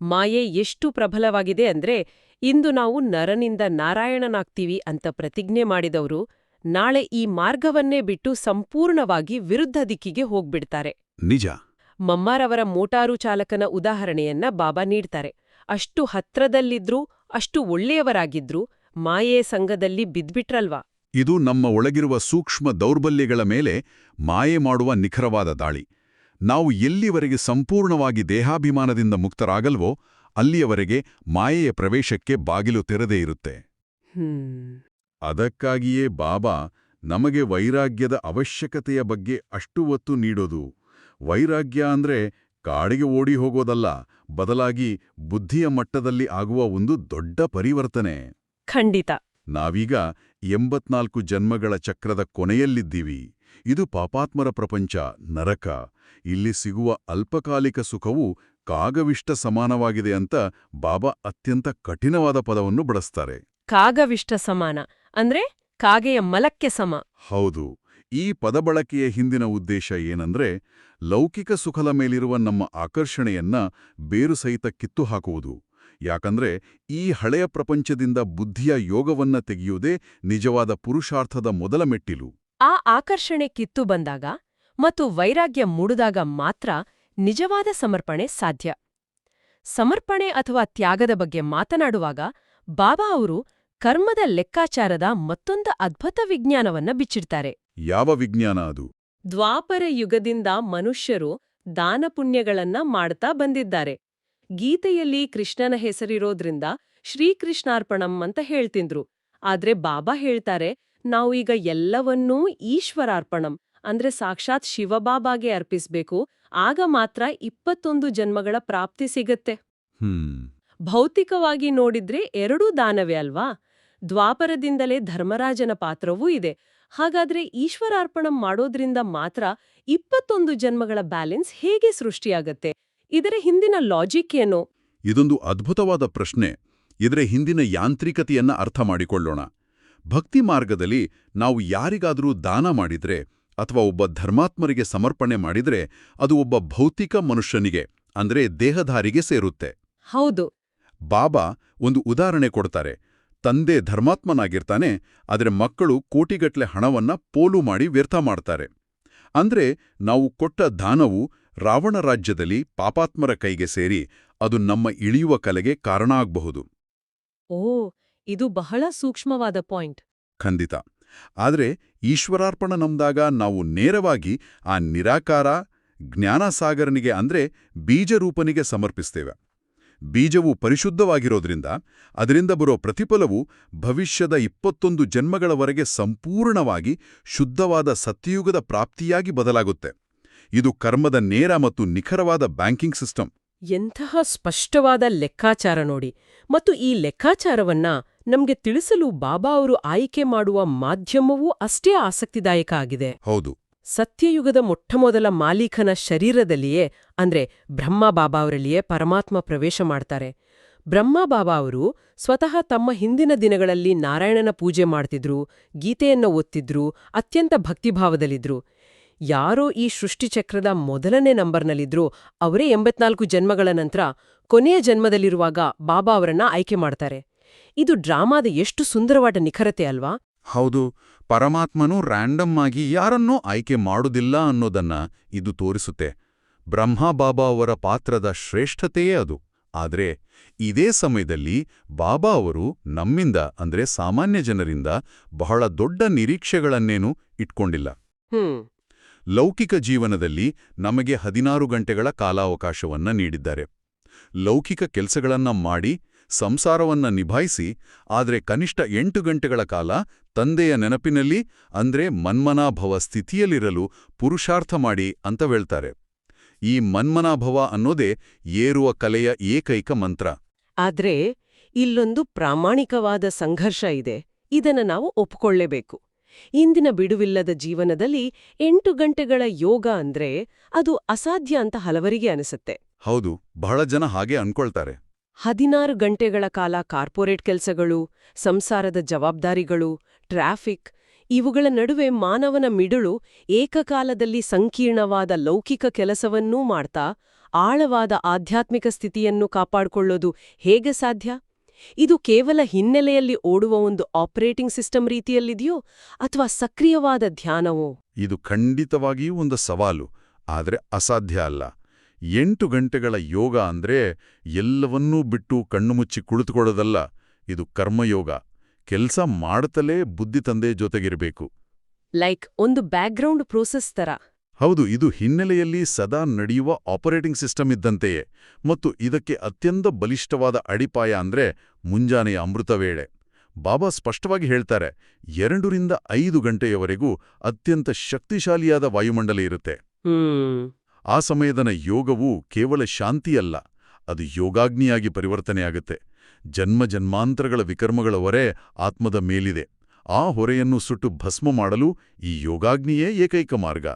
ಮಾಯೆ ಎಷ್ಟು ಪ್ರಬಲವಾಗಿದೆ ಅಂದ್ರೆ, ಇಂದು ನಾವು ನರನಿಂದ ನಾರಾಯಣನಾಗ್ತೀವಿ ಅಂತ ಪ್ರತಿಜ್ಞೆ ಮಾಡಿದವರು ನಾಳೆ ಈ ಮಾರ್ಗವನ್ನೇ ಬಿಟ್ಟು ಸಂಪೂರ್ಣವಾಗಿ ವಿರುದ್ಧ ದಿಕ್ಕಿಗೆ ಹೋಗ್ಬಿಡ್ತಾರೆ. ನಿಜ. ಮಮ್ಮಾರವರ ಮೋಟಾರು ಚಾಲಕನ ಉದಾಹರಣೆಯನ್ನ ಬಾಬಾ ನೀಡ್ತಾರೆ. ಅಷ್ಟು ಹತ್ರದಲ್ಲಿದ್ರೂ, ಅಷ್ಟು ಒಳ್ಳೆಯವರಾಗಿದ್ರೂ ಮಾಯೆ ಸಂಗದಲ್ಲಿ ಬಿದ್ಬಿಟ್ರಲ್ವಾ? ಇದು ನಮ್ಮ ಒಳಗಿರುವ ಸೂಕ್ಷ್ಮ ದೌರ್ಬಲ್ಯಗಳ ಮೇಲೆ ಮಾಯೆ ಮಾಡುವ ನಿಖರವಾದ ದಾಳಿ. ನಾವು ಎಲ್ಲಿವರೆಗೆ ಸಂಪೂರ್ಣವಾಗಿ ದೇಹಾಭಿಮಾನದಿಂದ ಮುಕ್ತರಾಗಲ್ವೋ ಅಲ್ಲಿಯವರೆಗೆ ಮಾಯೆಯ ಪ್ರವೇಶಕ್ಕೆ ಬಾಗಿಲು ತೆರೆದೇ ಇರುತ್ತೆ. ಅದಕ್ಕಾಗಿಯೇ ಬಾಬಾ ನಮಗೆ ವೈರಾಗ್ಯದ ಅವಶ್ಯಕತೆಯ ಬಗ್ಗೆ ಅಷ್ಟು ಒತ್ತು ನೀಡೋದು. ವೈರಾಗ್ಯ ಅಂದ್ರೆ ಕಾಡಿಗೆ ಓಡಿ ಹೋಗೋದಲ್ಲ, ಬದಲಾಗಿ ಬುದ್ಧಿಯ ಮಟ್ಟದಲ್ಲಿ ಆಗುವ ಒಂದು ದೊಡ್ಡ ಪರಿವರ್ತನೆ. ಖಂಡಿತ. ನಾವೀಗ 84 ಜನ್ಮಗಳ ಚಕ್ರದ ಕೊನೆಯಲ್ಲಿದ್ದೀವಿ. ಇದು ಪಾಪಾತ್ಮರ ಪ್ರಪಂಚ, ನರಕ. ಇಲ್ಲಿ ಸಿಗುವ ಅಲ್ಪಕಾಲಿಕ ಸುಖವು ಕಾಗವಿಷ್ಟ ಸಮಾನವಾಗಿದೆ ಅಂತ ಬಾಬಾ ಅತ್ಯಂತ ಕಠಿಣವಾದ ಪದವನ್ನು ಬಳಸ್ತಾರೆ. ಕಾಗವಿಷ್ಟ ಸಮಾನ ಅಂದ್ರೆ ಕಾಗೆಯ ಮಲಕ್ಕೆ ಸಮ. ಹೌದು. ಈ ಪದಬಳಕೆಯ ಹಿಂದಿನ ಉದ್ದೇಶ ಏನಂದ್ರೆ, ಲೌಕಿಕ ಸುಖದ ಮೇಲಿರುವ ನಮ್ಮ ಆಕರ್ಷಣೆಯನ್ನ ಬೇರು ಸಹಿತ ಕಿತ್ತು ಹಾಕುವುದು. ಯಾಕಂದ್ರೆ ಈ ಹಳೆಯ ಪ್ರಪಂಚದಿಂದ ಬುದ್ಧಿಯ ಯೋಗವನ್ನ ತೆಗೆಯುವುದೇ ನಿಜವಾದ ಪುರುಷಾರ್ಥದ ಮೊದಲ ಮೆಟ್ಟಿಲು. ಆ ಆಕರ್ಷಣೆ ಕಿತ್ತು ಬಂದಾಗ ಮತ್ತು ವೈರಾಗ್ಯ ಮೂಡಿದಾಗ ಮಾತ್ರ ನಿಜವಾದ ಸಮರ್ಪಣೆ ಸಾಧ್ಯ. ಸಮರ್ಪಣೆ ಅಥವಾ ತ್ಯಾಗದ ಬಗ್ಗೆ ಮಾತನಾಡುವಾಗ ಬಾಬಾ ಅವರು ಕರ್ಮದ ಲೆಕ್ಕಾಚಾರದ ಮತ್ತೊಂದು ಅದ್ಭುತ ವಿಜ್ಞಾನವನ್ನ ಬಿಚ್ಚಿಡ್ತಾರೆ. ಯಾವ ವಿಜ್ಞಾನ ಅದು? ದ್ವಾಪರ ಯುಗದಿಂದ ಮನುಷ್ಯರು ದಾನಪುಣ್ಯಗಳನ್ನ ಮಾಡ್ತಾ ಬಂದಿದ್ದಾರೆ. ಗೀತೆಯಲ್ಲಿ ಕೃಷ್ಣನ ಹೆಸರಿರೋದ್ರಿಂದ ಶ್ರೀಕೃಷ್ಣಾರ್ಪಣಂ ಅಂತ ಹೇಳ್ತಿದ್ರು. ಆದ್ರೆ ಬಾಬಾ ಹೇಳ್ತಾರೆ, ನಾವು ಈಗ ಎಲ್ಲವನ್ನೂ ಈಶ್ವರಾರ್ಪಣಂ ಅಂದ್ರೆ ಸಾಕ್ಷಾತ್ ಶಿವಬಾಬಾಗೆ ಅರ್ಪಿಸ್ಬೇಕು. ಆಗ ಮಾತ್ರ 21 ಜನ್ಮಗಳ ಪ್ರಾಪ್ತಿ ಸಿಗತ್ತೆ. ಭೌತಿಕವಾಗಿ ನೋಡಿದ್ರೆ ಎರಡೂ ದಾನವೇ ಅಲ್ವಾ? ದ್ವಾಪರದಿಂದಲೇ ಧರ್ಮರಾಜನ ಪಾತ್ರವೂ ಇದೆ. ಹಾಗಾದ್ರೆ ಈಶ್ವರಾರ್ಪಣಂ ಮಾಡೋದ್ರಿಂದ ಮಾತ್ರ 21 ಜನ್ಮಗಳ ಬ್ಯಾಲೆನ್ಸ್ ಹೇಗೆ ಸೃಷ್ಟಿಯಾಗತ್ತೆ? ಇದರ ಹಿಂದಿನ ಲಾಜಿಕ್ ಏನು? ಇದೊಂದು ಅದ್ಭುತವಾದ ಪ್ರಶ್ನೆ. ಇದರ ಹಿಂದಿನ ಯಾಂತ್ರಿಕತೆಯನ್ನ ಅರ್ಥ ಮಾಡಿಕೊಳ್ಳೋಣ. ಭಕ್ತಿ ಮಾರ್ಗದಲ್ಲಿ ನಾವು ಯಾರಿಗಾದರೂ ದಾನ ಮಾಡಿದ್ರೆ ಅಥವಾ ಒಬ್ಬ ಧರ್ಮಾತ್ಮರಿಗೆ ಸಮರ್ಪಣೆ ಮಾಡಿದ್ರೆ ಅದು ಒಬ್ಬ ಭೌತಿಕ ಮನುಷ್ಯನಿಗೆ ಅಂದ್ರೆ ದೇಹಧಾರಿಗೆ ಸೇರುತ್ತೆ. ಹೌದು. ಬಾಬಾ ಒಂದು ಉದಾಹರಣೆ ಕೊಡ್ತಾರೆ. ತಂದೆ ಧರ್ಮಾತ್ಮನಾಗಿರ್ತಾನೆ, ಆದರೆ ಮಕ್ಕಳು ಕೋಟಿಗಟ್ಲೆ ಹಣವನ್ನ ಪೋಲು ಮಾಡಿ ವ್ಯರ್ಥ ಮಾಡ್ತಾರೆ. ಅಂದ್ರೆ ನಾವು ಕೊಟ್ಟ ದಾನವು ರಾವಣ ರಾಜ್ಯದಲ್ಲಿ ಪಾಪಾತ್ಮರ ಕೈಗೆ ಸೇರಿ ಅದು ನಮ್ಮ ಇಳಿಯುವ ಕಲೆಗೆ ಕಾರಣ ಆಗಬಹುದು. ಓ, ಇದು ಬಹಳ ಸೂಕ್ಷ್ಮವಾದ ಪಾಯಿಂಟ್. ಖಂಡಿತ. ಆದರೆ ಈಶ್ವರಾರ್ಪಣ ನಮ್ದಾಗ ನಾವು ನೇರವಾಗಿ ಆ ನಿರಾಕಾರ ಜ್ಞಾನಸಾಗರನಿಗೆ ಅಂದ್ರೆ ಬೀಜರೂಪನಿಗೆ ಸಮರ್ಪಿಸ್ತೇವೆ. ಬೀಜವು ಪರಿಶುದ್ಧವಾಗಿರೋದ್ರಿಂದ ಅದರಿಂದ ಬರೋ ಪ್ರತಿಫಲವು ಭವಿಷ್ಯದ 21 ಜನ್ಮಗಳವರೆಗೆ ಸಂಪೂರ್ಣವಾಗಿ ಶುದ್ಧವಾದ ಸತ್ಯಯುಗದ ಪ್ರಾಪ್ತಿಯಾಗಿ ಬದಲಾಗುತ್ತೆ. ಇದು ಕರ್ಮದ ನೇರ ಮತ್ತು ನಿಖರವಾದ ಬ್ಯಾಂಕಿಂಗ್ ಸಿಸ್ಟಮ್. ಎಂತಹ ಸ್ಪಷ್ಟವಾದ ಲೆಕ್ಕಾಚಾರ ನೋಡಿ. ಮತ್ತು ಈ ಲೆಕ್ಕಾಚಾರವನ್ನ ನಮ್ಗೆ ತಿಳಿಸಲು ಬಾಬಾ ಅವರು ಆಯ್ಕೆ ಮಾಡುವ ಮಾಧ್ಯಮವೂ ಅಷ್ಟೇ ಆಸಕ್ತಿದಾಯಕ ಆಗಿದೆ. ಹೌದು. ಸತ್ಯಯುಗದ ಮೊಟ್ಟಮೊದಲ ಮಾಲೀಕನ ಶರೀರದಲ್ಲಿಯೇ ಅಂದ್ರೆ ಬ್ರಹ್ಮ ಬಾಬಾ ಅವರಲ್ಲಿಯೇ ಪರಮಾತ್ಮ ಪ್ರವೇಶ ಮಾಡ್ತಾರೆ. ಬ್ರಹ್ಮ ಬಾಬಾ ಅವರು ಸ್ವತಃ ತಮ್ಮ ಹಿಂದಿನ ದಿನಗಳಲ್ಲಿ ನಾರಾಯಣನ ಪೂಜೆ ಮಾಡ್ತಿದ್ರು, ಗೀತೆಯನ್ನ ಓದ್ತಿದ್ರು, ಅತ್ಯಂತ ಭಕ್ತಿಭಾವದಲ್ಲಿದ್ರು. ಯಾರೋ ಈ ಸೃಷ್ಟಿಚಕ್ರದ ಮೊದಲನೇ ನಂಬರ್ನಲ್ಲಿದ್ರು ಅವರೇ 84 ಜನ್ಮಗಳ ನಂತರ ಕೊನೆಯ ಜನ್ಮದಲ್ಲಿರುವಾಗ ಬಾಬಾ ಅವರನ್ನ ಆಯ್ಕೆ ಮಾಡ್ತಾರೆ. ಇದು ಡ್ರಾಮಾದ ಎಷ್ಟು ಸುಂದರವಾದ ನಿಖರತೆ ಅಲ್ವಾ? ಹೌದು. ಪರಮಾತ್ಮನು ರ್ಯಾಂಡಮ್ ಆಗಿ ಯಾರನ್ನೂ ಆಯ್ಕೆ ಮಾಡುವುದಿಲ್ಲ ಅನ್ನೋದನ್ನ ಇದು ತೋರಿಸುತ್ತೆ. ಬ್ರಹ್ಮ ಬಾಬಾ ಅವರ ಪಾತ್ರದ ಶ್ರೇಷ್ಠತೆಯೇ ಅದು. ಆದರೆ ಇದೇ ಸಮಯದಲ್ಲಿ ಬಾಬಾ ಅವರು ನಮ್ಮಿಂದ ಅಂದ್ರೆ ಸಾಮಾನ್ಯ ಜನರಿಂದ ಬಹಳ ದೊಡ್ಡ ನಿರೀಕ್ಷೆಗಳನ್ನೇನೂ ಇಟ್ಕೊಂಡಿಲ್ಲ. ಲೌಕಿಕ ಜೀವನದಲ್ಲಿ ನಮಗೆ 16 ಗಂಟೆಗಳ ಕಾಲಾವಕಾಶವನ್ನ ನೀಡಿದ್ದಾರೆ. ಲೌಕಿಕ ಕೆಲಸಗಳನ್ನ ಮಾಡಿ ಸಂಸಾರವನ್ನ ನಿಭಾಯಿಸಿ, ಆದರೆ ಕನಿಷ್ಠ 8 ಗಂಟೆಗಳ ಕಾಲ ತಂದೆಯ ನೆನಪಿನಲ್ಲಿ ಅಂದ್ರೆ ಮನ್ಮನಾಭವ ಸ್ಥಿತಿಯಲ್ಲಿರಲು ಪುರುಷಾರ್ಥ ಮಾಡಿ ಅಂತ ಹೇಳ್ತಾರೆ. ಈ ಮನ್ಮನಾಭವ ಅನ್ನೋದೇ ಏರುವ ಕಲೆಯ ಏಕೈಕ ಮಂತ್ರ. ಆದ್ರೆ ಇಲ್ಲೊಂದು ಪ್ರಾಮಾಣಿಕವಾದ ಸಂಘರ್ಷ ಇದೆ. ಇದನ್ನ ನಾವು ಒಪ್ಕೊಳ್ಳೇಬೇಕು. ಇಂದಿನ ಬಿಡುವಿಲ್ಲದ ಜೀವನದಲ್ಲಿ 8 ಗಂಟೆಗಳ ಯೋಗ ಅಂದ್ರೆ ಅದು ಅಸಾಧ್ಯ ಅಂತ ಹಲವರಿಗೆ ಅನಿಸುತ್ತೆ. ಹೌದು, ಬಹಳ ಜನ ಹಾಗೆ ಅನ್ಕೊಳ್ತಾರೆ. 16 ಗಂಟೆಗಳ ಕಾಲ ಕಾರ್ಪೊರೇಟ್ ಕೆಲಸಗಳು, ಸಂಸಾರದ ಜವಾಬ್ದಾರಿಗಳು, ಟ್ರಾಫಿಕ್ ಇವುಗಳ ನಡುವೆ ಮಾನವನ ಮಿಡುಳು ಏಕಕಾಲದಲ್ಲಿ ಸಂಕೀರ್ಣವಾದ ಲೌಕಿಕ ಕೆಲಸವನ್ನೂ ಮಾಡ್ತಾ ಆಳವಾದ ಆಧ್ಯಾತ್ಮಿಕ ಸ್ಥಿತಿಯನ್ನು ಕಾಪಾಡಿಕೊಳ್ಳೋದು ಹೇಗೆ ಸಾಧ್ಯ? ಇದು ಕೇವಲ ಹಿನ್ನೆಲೆಯಲ್ಲಿ ಓಡುವ ಒಂದು ಆಪರೇಟಿಂಗ್ ಸಿಸ್ಟಮ್ ರೀತಿಯಲ್ಲಿದೆಯೋ ಅಥವಾ ಸಕ್ರಿಯವಾದ ಧ್ಯಾನವೋ? ಇದು ಖಂಡಿತವಾಗಿಯೂ ಒಂದು ಸವಾಲು, ಆದರೆ ಅಸಾಧ್ಯ ಅಲ್ಲ. 8 ಗಂಟೆಗಳ ಯೋಗ ಅಂದ್ರೆ ಎಲ್ಲವನ್ನೂ ಬಿಟ್ಟು ಕಣ್ಣುಮುಚ್ಚಿ ಕುಳಿತುಕೊಳ್ಳೋದಲ್ಲ. ಇದು ಕರ್ಮಯೋಗ. ಕೆಲ್ಸ ಮಾಡ್ತಲೇ ಬುದ್ಧಿ ತಂದೆ ಜೊತೆಗಿರಬೇಕು. ಲೈಕ್ ಒಂದು ಬ್ಯಾಕ್ಗ್ರೌಂಡ್ ಪ್ರೋಸೆಸ್ ತರ. ಹೌದು, ಇದು ಹಿನ್ನೆಲೆಯಲ್ಲಿ ಸದಾ ನಡೆಯುವ ಆಪರೇಟಿಂಗ್ ಸಿಸ್ಟಮ್ ಇದ್ದಂತೆಯೇ. ಮತ್ತು ಇದಕ್ಕೆ ಅತ್ಯಂತ ಬಲಿಷ್ಠವಾದ ಅಡಿಪಾಯ ಅಂದ್ರೆ ಮುಂಜಾನೆಯ ಅಮೃತವೇಳೆ. ಬಾಬಾ ಸ್ಪಷ್ಟವಾಗಿ ಹೇಳ್ತಾರೆ, 2 ರಿಂದ 5 ಗಂಟೆಯವರೆಗೂ ಅತ್ಯಂತ ಶಕ್ತಿಶಾಲಿಯಾದ ವಾಯುಮಂಡಲ ಇರುತ್ತೆ. ಆ ಸಮಯದನ ಯೋಗವು ಕೇವಲ ಶಾಂತಿಯಲ್ಲ, ಅದು ಯೋಗಾಗ್ನಿಯಾಗಿ ಪರಿವರ್ತನೆಯಾಗುತ್ತೆ. ಜನ್ಮ ಜನ್ಮಾಂತರಗಳ ವಿಕರ್ಮಗಳ ಹೊರೆ ಆತ್ಮದ ಮೇಲಿದೆ. ಆ ಹೊರೆಯನ್ನು ಸುಟ್ಟು ಭಸ್ಮ ಮಾಡಲು ಈ ಯೋಗಾಗ್ನಿಯೇ ಏಕೈಕ ಮಾರ್ಗ.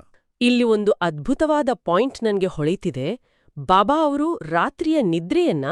ಇಲ್ಲಿ ಒಂದು ಅದ್ಭುತವಾದ ಪಾಯಿಂಟ್ ನನ್ಗೆ ಹೊಳಿತಿದೆ. ಬಾಬಾ ಅವರು ರಾತ್ರಿಯ ನಿದ್ರೆಯನ್ನ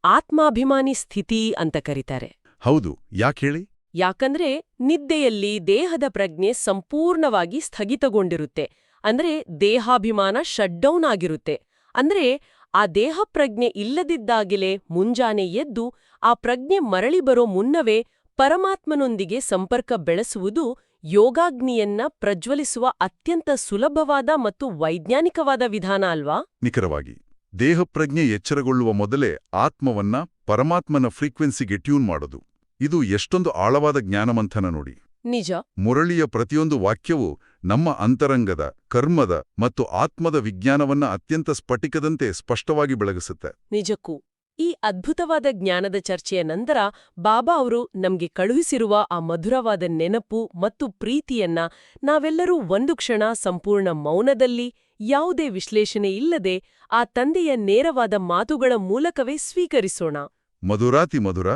ಆತ್ಮಾಭಿಮಾನಿ ಸ್ಥಿತಿ ಅಂತ ಕರೀತಾರೆ. ಹೌದು, ಯಾಕೇಳಿ? ಯಾಕಂದ್ರೆ ನಿದ್ದೆಯಲ್ಲಿ ದೇಹದ ಪ್ರಜ್ಞೆ ಸಂಪೂರ್ಣವಾಗಿ ಸ್ಥಗಿತಗೊಂಡಿರುತ್ತೆ. ಅಂದ್ರೆ ದೇಹಾಭಿಮಾನ ಶಟ್ಡೌನ್ ಆಗಿರುತ್ತೆ. ಅಂದ್ರೆ ಆ ದೇಹ ಪ್ರಜ್ಞೆ ಇಲ್ಲದಿದ್ದಾಗಿಲೇ ಮುಂಜಾನೆ ಎದ್ದು ಆ ಪ್ರಜ್ಞೆ ಮರಳಿ ಬರೋ ಮುನ್ನವೇ ಪರಮಾತ್ಮನೊಂದಿಗೆ ಸಂಪರ್ಕ ಬೆಳೆಸುವುದು ಯೋಗಾಗ್ನಿಯನ್ನ ಪ್ರಜ್ವಲಿಸುವ ಅತ್ಯಂತ ಸುಲಭವಾದ ಮತ್ತು ವೈಜ್ಞಾನಿಕವಾದ ವಿಧಾನ ಅಲ್ವಾ? ನಿಖರವಾಗಿ. ದೇಹಪ್ರಜ್ಞೆ ಎಚ್ಚರಗೊಳ್ಳುವ ಮೊದಲೇ ಆತ್ಮವನ್ನ ಪರಮಾತ್ಮನ ಫ್ರೀಕ್ವೆನ್ಸಿಗೆ ಟ್ಯೂನ್ ಮಾಡೋದು. ಇದು ಎಷ್ಟೊಂದು ಆಳವಾದ ಜ್ಞಾನಮಂಥನ ನೋಡಿ. ನಿಜ. ಮುರಳಿಯ ಪ್ರತಿಯೊಂದು ವಾಕ್ಯವೂ ನಮ್ಮ ಅಂತರಂಗದ, ಕರ್ಮದ ಮತ್ತು ಆತ್ಮದ ವಿಜ್ಞಾನವನ್ನ ಅತ್ಯಂತ ಸ್ಫಟಿಕದಂತೆ ಸ್ಪಷ್ಟವಾಗಿ ಬೆಳಗಿಸುತ್ತೆ. ನಿಜಕ್ಕೂ. ಈ ಅದ್ಭುತವಾದ ಜ್ಞಾನದ ಚರ್ಚೆಯ ನಂತರ ಬಾಬಾ ಅವರು ನಮ್ಗೆ ಕಳುಹಿಸಿರುವ ಆ ಮಧುರವಾದ ನೆನಪು ಮತ್ತು ಪ್ರೀತಿಯನ್ನ ನಾವೆಲ್ಲರೂ ಒಂದು ಕ್ಷಣ ಸಂಪೂರ್ಣ ಮೌನದಲ್ಲಿ, ಯಾವುದೇ ವಿಶ್ಲೇಷಣೆ ಇಲ್ಲದೆ ಆ ತಂದೆಯ ನೇರವಾದ ಮಾತುಗಳ ಮೂಲಕವೇ ಸ್ವೀಕರಿಸೋಣ. ಮಧುರಾತಿ ಮಧುರ.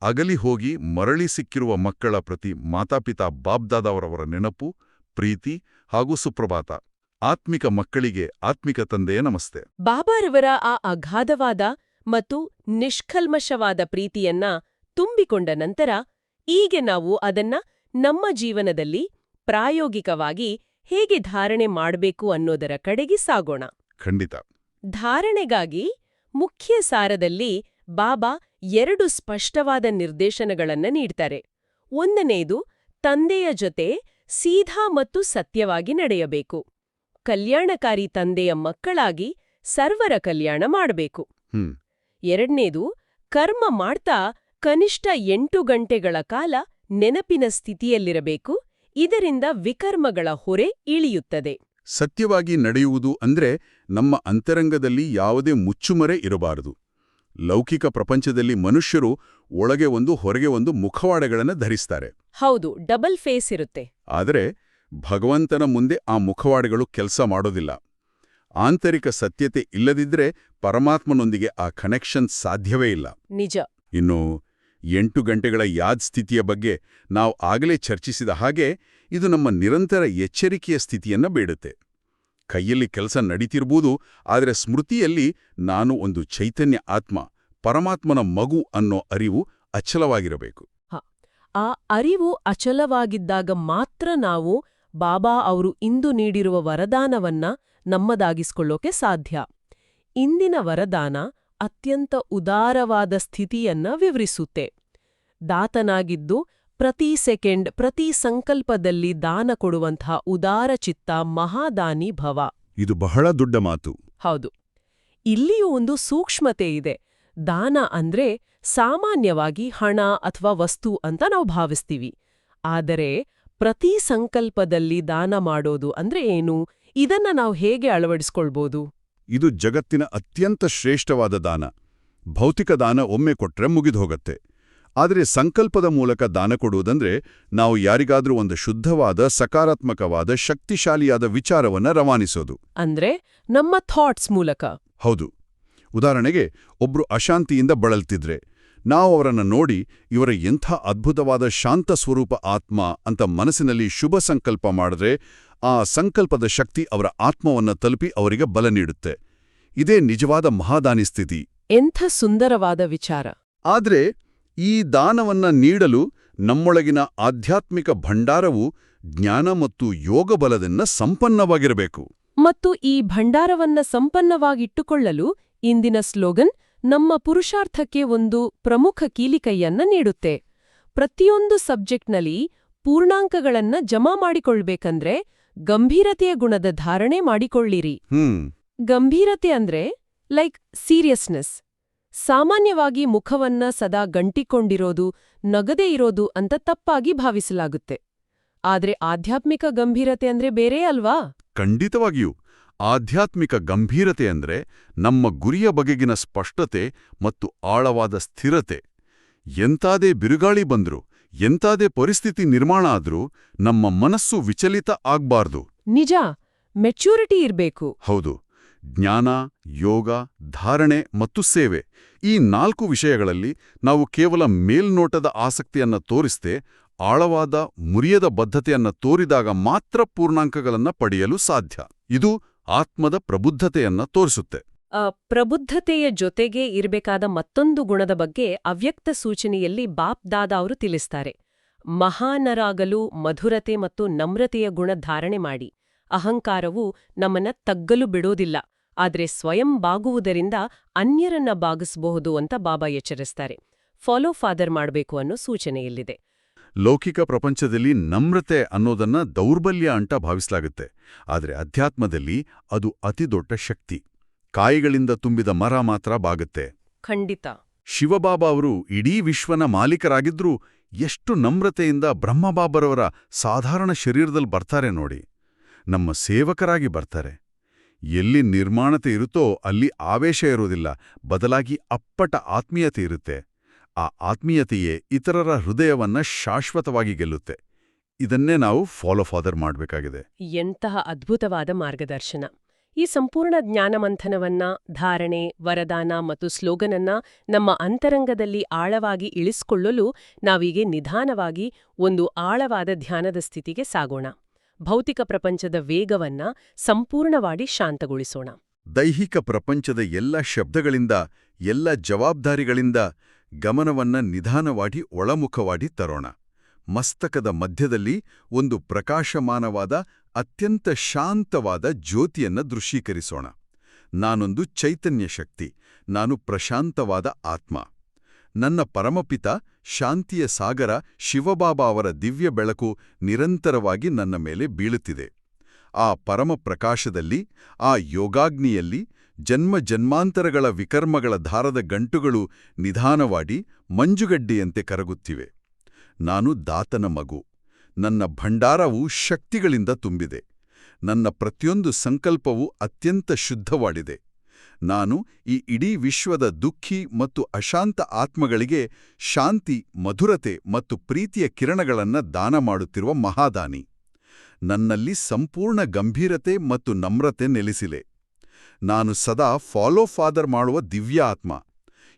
ಅಗಲಿ ಹೋಗಿ ಮರಳಿ ಸಿಕ್ಕಿರುವ ಮಕ್ಕಳ ಪ್ರತಿ ಮಾತಾಪಿತಾ ಬಾಬ್ದಾದವರವರ ನೆನಪು, ಪ್ರೀತಿ ಹಾಗೂ ಸುಪ್ರಭಾತ. ಆತ್ಮಿಕ ಮಕ್ಕಳಿಗೆ ಆತ್ಮಿಕ ತಂದೆಯ ನಮಸ್ತೆ. ಬಾಬಾರವರ ಆ ಅಗಾಧವಾದ ಮತ್ತು ನಿಷ್ಕಲ್ಮಶವಾದ ಪ್ರೀತಿಯನ್ನ ತುಂಬಿಕೊಂಡ ನಂತರ ಈಗ ನಾವು ಅದನ್ನ ನಮ್ಮ ಜೀವನದಲ್ಲಿ ಪ್ರಾಯೋಗಿಕವಾಗಿ ಹೇಗೆ ಧಾರಣೆ ಮಾಡಬೇಕು ಅನ್ನೋದರ ಕಡೆಗೆ ಸಾಗೋಣ. ಖಂಡಿತ. ಧಾರಣೆಗಾಗಿ ಮುಖ್ಯ ಸಾರದಲ್ಲಿ ಬಾಬಾ 2 ಸ್ಪಷ್ಟವಾದ ನಿರ್ದೇಶನಗಳನ್ನ ನೀಡ್ತಾರೆ. ಒಂದನೇದು, ತಂದೆಯ ಜೊತೆ ಸೀಧಾ ಮತ್ತು ಸತ್ಯವಾಗಿ ನಡೆಯಬೇಕು. ಕಲ್ಯಾಣಕಾರಿ ತಂದೆಯ ಮಕ್ಕಳಾಗಿ ಸರ್ವರ ಕಲ್ಯಾಣ ಮಾಡಬೇಕು. ಎರಡನೇದು, ಕರ್ಮ ಮಾಡ್ತಾ ಕನಿಷ್ಠ 8 ಗಂಟೆಗಳ ಕಾಲ ನೆನಪಿನ ಸ್ಥಿತಿಯಲ್ಲಿರಬೇಕು. ಇದರಿಂದ ವಿಕರ್ಮಗಳ ಹೊರೆ ಇಳಿಯುತ್ತದೆ. ಸತ್ಯವಾಗಿ ನಡೆಯುವುದು ಅಂದ್ರೆ ನಮ್ಮ ಅಂತರಂಗದಲ್ಲಿ ಯಾವುದೇ ಮುಚ್ಚುಮರೆ ಇರಬಾರದು. ಲೌಕಿಕ ಪ್ರಪಂಚದಲ್ಲಿ ಮನುಷ್ಯರು ಒಳಗೆ ಒಂದು ಹೊರಗೆ ಒಂದು ಮುಖವಾಡಗಳನ್ನು ಧರಿಸ್ತಾರೆ. ಹೌದು, ಡಬಲ್ ಫೇಸ್ ಇರುತ್ತೆ. ಆದರೆ ಭಗವಂತನ ಮುಂದೆ ಆ ಮುಖವಾಡಗಳು ಕೆಲಸ ಮಾಡೋದಿಲ್ಲ. ಆಂತರಿಕ ಸತ್ಯತೆ ಇಲ್ಲದಿದ್ರೆ ಪರಮಾತ್ಮನೊಂದಿಗೆ ಆ ಕನೆಕ್ಷನ್ ಸಾಧ್ಯವೇ ಇಲ್ಲ. ನಿಜ. ಇನ್ನು 8 ಗಂಟೆಗಳ ಯಾದ್ ಸ್ಥಿತಿಯ ಬಗ್ಗೆ ನಾವು ಆಗಲೇ ಚರ್ಚಿಸಿದ ಹಾಗೆ ಇದು ನಮ್ಮ ನಿರಂತರ ಎಚ್ಚರಿಕೆಯ ಸ್ಥಿತಿಯನ್ನ ಬೇಡುತ್ತೆ. ಕೈಯಲ್ಲಿ ಕೆಲಸ ನಡೀತಿರ್ಬೋದು, ಆದರೆ ಸ್ಮೃತಿಯಲ್ಲಿ ನಾನು ಒಂದು ಚೈತನ್ಯ ಆತ್ಮ, ಪರಮಾತ್ಮನ ಮಗು ಅನ್ನೋ ಅರಿವು ಅಚಲವಾಗಿರಬೇಕು. ಆ ಅರಿವು ಅಚಲವಾಗಿದ್ದಾಗ ಮಾತ್ರ ನಾವು ಬಾಬಾ ಅವರು ಇಂದು ನೀಡಿರುವ ವರದಾನವನ್ನ ನಮ್ಮದಾಗಿಸ್ಕೊಳ್ಳೋಕೆ ಸಾಧ್ಯ. ಇಂದಿನ ವರದಾನ ಅತ್ಯಂತ ಉದಾರವಾದ ಸ್ಥಿತಿಯನ್ನ ವಿವರಿಸುತ್ತೆ. ದಾತನಾಗಿದ್ದು ಪ್ರತಿ ಸೆಕೆಂಡ್, ಪ್ರತಿ ಸಂಕಲ್ಪದಲ್ಲಿ ದಾನ ಕೊಡುವಂಥ ಉದಾರ ಚಿತ್ತ ಮಹಾದಾನಿ ಭವ. ಇದು ಬಹಳ ದೊಡ್ಡ ಮಾತು. ಹೌದು. ಇಲ್ಲಿಯೂ ಒಂದು ಸೂಕ್ಷ್ಮತೆ ಇದೆ. ದಾನ ಅಂದ್ರೆ ಸಾಮಾನ್ಯವಾಗಿ ಹಣ ಅಥವಾ ವಸ್ತು ಅಂತ ನಾವು ಭಾವಿಸ್ತೀವಿ. ಆದರೆ ಪ್ರತಿ ಸಂಕಲ್ಪದಲ್ಲಿ ದಾನ ಮಾಡೋದು ಅಂದ್ರೆ ಏನು? ಇದನ್ನ ನಾವು ಹೇಗೆ ಅಳವಡಿಸ್ಕೊಳ್ಬೋದು? ಇದು ಜಗತ್ತಿನ ಅತ್ಯಂತ ಶ್ರೇಷ್ಠವಾದ ದಾನ. ಭೌತಿಕ ದಾನ ಒಮ್ಮೆ ಕೊಟ್ರೆ ಮುಗಿದೋಗತ್ತೆ. ಆದರೆ ಸಂಕಲ್ಪದ ಮೂಲಕ ದಾನ ಕೊಡುವುದಂದ್ರೆ ನಾವು ಯಾರಿಗಾದ್ರೂ ಒಂದು ಶುದ್ಧವಾದ, ಸಕಾರಾತ್ಮಕವಾದ, ಶಕ್ತಿಶಾಲಿಯಾದ ವಿಚಾರವನ್ನ ರವಾನಿಸೋದು. ಅಂದ್ರೆ ನಮ್ಮ ಥಾಟ್ಸ್ ಮೂಲಕ. ಹೌದು. ಉದಾಹರಣೆಗೆ, ಒಬ್ರು ಅಶಾಂತಿಯಿಂದ ಬಳಲ್ತಿದ್ರೆ ನಾವು ಅವರನ್ನ ನೋಡಿ ಇವರ ಎಂಥ ಅದ್ಭುತವಾದ ಶಾಂತ ಸ್ವರೂಪ ಆತ್ಮ ಅಂತ ಮನಸ್ಸಿನಲ್ಲಿ ಶುಭ ಸಂಕಲ್ಪ ಮಾಡಿದ್ರೆ ಆ ಸಂಕಲ್ಪದ ಶಕ್ತಿ ಅವರ ಆತ್ಮವನ್ನ ತಲುಪಿ ಅವರಿಗೆ ಬಲ ನೀಡುತ್ತೆ. ಇದೇ ನಿಜವಾದ ಮಹಾದಾನಿ ಸ್ಥಿತಿ. ಎಂಥ ಸುಂದರವಾದ ವಿಚಾರ. ಆದ್ರೆ ಈ ದಾನವನ್ನ ನೀಡಲು ನಮ್ಮೊಳಗಿನ ಆಧ್ಯಾತ್ಮಿಕ ಭಂಡಾರವು ಜ್ಞಾನ ಮತ್ತು ಯೋಗಬಲದಿಂದ ಸಂಪನ್ನವಾಗಿರಬೇಕು. ಮತ್ತು ಈ ಭಂಡಾರವನ್ನ ಸಂಪನ್ನವಾಗಿಟ್ಟುಕೊಳ್ಳಲು ಇಂದಿನ ಸ್ಲೋಗನ್ ನಮ್ಮ ಪುರುಷಾರ್ಥಕ್ಕೆ ಒಂದು ಪ್ರಮುಖ ಕೀಲಿಕೈಯನ್ನ ನೀಡುತ್ತೆ. ಪ್ರತಿಯೊಂದು ಸಬ್ಜೆಕ್ಟ್ನಲ್ಲಿ ಪೂರ್ಣಾಂಕಗಳನ್ನ ಜಮಾ ಮಾಡಿಕೊಳ್ಬೇಕಂದ್ರೆ ಗಂಭೀರತೆಯ ಗುಣದ ಧಾರಣೆ ಮಾಡಿಕೊಳ್ಳಿರಿ. ಗಂಭೀರತೆ ಅಂದ್ರೆ ಲೈಕ್ ಸೀರಿಯಸ್ನೆಸ್. ಸಾಮಾನ್ಯವಾಗಿ ಮುಖವನ್ನ ಸದಾ ಗಂಟಿಕೊಂಡಿರೋದು, ನಗದೇ ಇರೋದು ಅಂತ ತಪ್ಪಾಗಿ ಭಾವಿಸಲಾಗುತ್ತೆ. ಆದ್ರೆ ಆಧ್ಯಾತ್ಮಿಕ ಗಂಭೀರತೆ ಅಂದ್ರೆ ಬೇರೆ ಅಲ್ವಾ? ಖಂಡಿತವಾಗಿಯೂ. ಆಧ್ಯಾತ್ಮಿಕ ಗಂಭೀರತೆ ಅಂದ್ರೆ ನಮ್ಮ ಗುರಿಯ ಬಗೆಗಿನ ಸ್ಪಷ್ಟತೆ ಮತ್ತು ಆಳವಾದ ಸ್ಥಿರತೆ. ಎಂತಾದೇ ಬಿರುಗಾಳಿ ಬಂದ್ರೂ, ಎಂತಾದೇ ಪರಿಸ್ಥಿತಿ ನಿರ್ಮಾಣ ಆದ್ರೂ ನಮ್ಮ ಮನಸ್ಸು ವಿಚಲಿತ ಆಗ್ಬಾರ್ದು. ನಿಜ, ಮೆಚ್ಯೂರಿಟಿ ಇರ್ಬೇಕು. ಹೌದು. ಜ್ಞಾನ, ಯೋಗ, ಧಾರಣೆ ಮತ್ತು ಸೇವೆ ಈ 4 ವಿಷಯಗಳಲ್ಲಿ ನಾವು ಕೇವಲ ಮೇಲ್ನೋಟದ ಆಸಕ್ತಿಯನ್ನ ತೋರಿಸದೆ ಆಳವಾದ ಮುರಿಯದ ಬದ್ಧತೆಯನ್ನ ತೋರಿದಾಗ ಮಾತ್ರ ಪೂರ್ಣಾಂಕಗಳನ್ನ ಪಡೆಯಲು ಸಾಧ್ಯ. ಇದು ಆತ್ಮದ ಪ್ರಬುದ್ಧತೆಯನ್ನ ತೋರಿಸುತ್ತೆ. ಪ್ರಬುದ್ಧತೆಯ ಜೊತೆಗೆ ಇರಬೇಕಾದ ಮತ್ತೊಂದು ಗುಣದ ಬಗ್ಗೆ ಅವ್ಯಕ್ತ ಸೂಚನೆಯಲ್ಲಿ ಬಾಪ್ ದಾದಾ ಅವರು ತಿಳಿಸ್ತಾರೆ. ಮಹಾನರಾಗಲು ಮಧುರತೆ ಮತ್ತು ನಮ್ರತೆಯ ಗುಣ ಧಾರಣೆ ಮಾಡಿ. ಅಹಂಕಾರವು ನಮ್ಮನ್ನ ತಗ್ಗಲು ಬಿಡೋದಿಲ್ಲ, ಆದ್ರೆ ಸ್ವಯಂ ಬಾಗುವುದರಿಂದ ಅನ್ಯರನ್ನ ಬಾಗಿಸಬಹುದು ಅಂತ ಬಾಬಾ ಎಚ್ಚರಿಸ್ತಾರೆ. ಫಾಲೋ ಫಾದರ್ ಮಾಡಬೇಕು ಅನ್ನೋ ಸೂಚನೆಯಲ್ಲಿದೆ. ಲೌಕಿಕ ಪ್ರಪಂಚದಲ್ಲಿ ನಮ್ರತೆ ಅನ್ನೋದನ್ನ ದೌರ್ಬಲ್ಯ ಅಂತ ಭಾವಿಸಲಾಗುತ್ತೆ. ಆದರೆ ಅಧ್ಯಾತ್ಮದಲ್ಲಿ ಅದು ಅತಿದೊಡ್ಡ ಶಕ್ತಿ. ಕಾಯಿಗಳಿಂದ ತುಂಬಿದ ಮರ ಮಾತ್ರ ಬಾಗುತ್ತೆ. ಖಂಡಿತ. ಶಿವಬಾಬಾ ಅವರು ಇಡೀ ವಿಶ್ವನ ಮಾಲೀಕರಾಗಿದ್ರೂ ಎಷ್ಟು ನಮ್ರತೆಯಿಂದ ಬ್ರಹ್ಮಬಾಬರವರ ಸಾಧಾರಣ ಶರೀರದಲ್ಲಿ ಬರ್ತಾರೆ ನೋಡಿ. ನಮ್ಮ ಸೇವಕರಾಗಿ ಬರ್ತಾರೆ. ಎಲ್ಲಿ ನಿರ್ಮಾಣತೆ ಇರುತ್ತೋ ಅಲ್ಲಿ ಆವೇಶ ಇರೋದಿಲ್ಲ, ಬದಲಾಗಿ ಅಪ್ಪಟ ಆತ್ಮೀಯತೆ ಇರುತ್ತೆ. ಆ ಆತ್ಮೀಯತೆಯೇ ಇತರರ ಹೃದಯವನ್ನ ಶಾಶ್ವತವಾಗಿ ಗೆಲ್ಲುತ್ತೆ. ಇದನ್ನೇ ನಾವು ಫಾಲೋ ಫಾದರ್ ಮಾಡಬೇಕಾಗಿದೆ. ಎಂತಹ ಅದ್ಭುತವಾದ ಮಾರ್ಗದರ್ಶನ! ಈ ಸಂಪೂರ್ಣ ಜ್ಞಾನಮಂಥನವನ್ನ, ಧಾರಣೆ, ವರದಾನ ಮತ್ತು ಸ್ಲೋಗನನ್ನ ನಮ್ಮ ಅಂತರಂಗದಲ್ಲಿ ಆಳವಾಗಿ ಇಳಿಸಿಕೊಳ್ಳಲು ನಾವೀಗೆ ನಿಧಾನವಾಗಿ ಒಂದು ಆಳವಾದ ಧ್ಯಾನದ ಸ್ಥಿತಿಗೆ ಸಾಗೋಣ. ಭೌತಿಕ ಪ್ರಪಂಚದ ವೇಗವನ್ನ ಸಂಪೂರ್ಣವಾಗಿ ಶಾಂತಗೊಳಿಸೋಣ. ದೈಹಿಕ ಪ್ರಪಂಚದ ಎಲ್ಲ ಶಬ್ದಗಳಿಂದ, ಎಲ್ಲ ಜವಾಬ್ದಾರಿಗಳಿಂದ ಗಮನವನ್ನ ನಿಧಾನವಾಗಿ ಒಳಮುಖವಾಗಿ ತರೋಣ. ಮಸ್ತಕದ ಮಧ್ಯದಲ್ಲಿ ಒಂದು ಪ್ರಕಾಶಮಾನವಾದ, ಅತ್ಯಂತ ಶಾಂತವಾದ ಜ್ಯೋತಿಯನ್ನ ದೃಶ್ಯೀಕರಿಸೋಣ. ನಾನೊಂದು ಚೈತನ್ಯ ಶಕ್ತಿ, ನಾನು ಪ್ರಶಾಂತವಾದ ಆತ್ಮ. ನನ್ನ ಪರಮಪಿತ ಶಾಂತಿಯ ಸಾಗರ ಶಿವಬಾಬಾ ಅವರ ದಿವ್ಯ ಬೆಳಕು ನಿರಂತರವಾಗಿ ನನ್ನ ಮೇಲೆ ಬೀಳುತ್ತಿದೆ. ಆ ಪರಮ ಪ್ರಕಾಶದಲ್ಲಿ, ಆ ಯೋಗಾಗ್ನಿಯಲ್ಲಿ ಜನ್ಮ ಜನ್ಮಾಂತರಗಳ ವಿಕರ್ಮಗಳ ದಾರದ ಗಂಟುಗಳು ನಿಧಾನವಾಗಿ ಮಂಜುಗಡ್ಡೆಯಂತೆ ಕರಗುತ್ತಿವೆ. ನಾನು ದಾತನ ಮಗು. ನನ್ನ ಭಂಡಾರವು ಶಕ್ತಿಗಳಿಂದ ತುಂಬಿದೆ. ನನ್ನ ಪ್ರತಿಯೊಂದು ಸಂಕಲ್ಪವೂ ಅತ್ಯಂತ ಶುದ್ಧವಾಡಿದೆ. ನಾನು ಈ ಇಡೀ ವಿಶ್ವದ ದುಃಖಿ ಮತ್ತು ಅಶಾಂತ ಆತ್ಮಗಳಿಗೆ ಶಾಂತಿ, ಮಧುರತೆ ಮತ್ತು ಪ್ರೀತಿಯ ಕಿರಣಗಳನ್ನ ದಾನ ಮಾಡುತ್ತಿರುವ ಮಹಾದಾನಿ. ನನ್ನಲ್ಲಿ ಸಂಪೂರ್ಣ ಗಂಭೀರತೆ ಮತ್ತು ನಮ್ರತೆ ನೆಲೆಸಿದೆ. ನಾನು ಸದಾ ಫಾಲೋ ಫಾದರ್ ಮಾಡುವ ದಿವ್ಯ ಆತ್ಮ.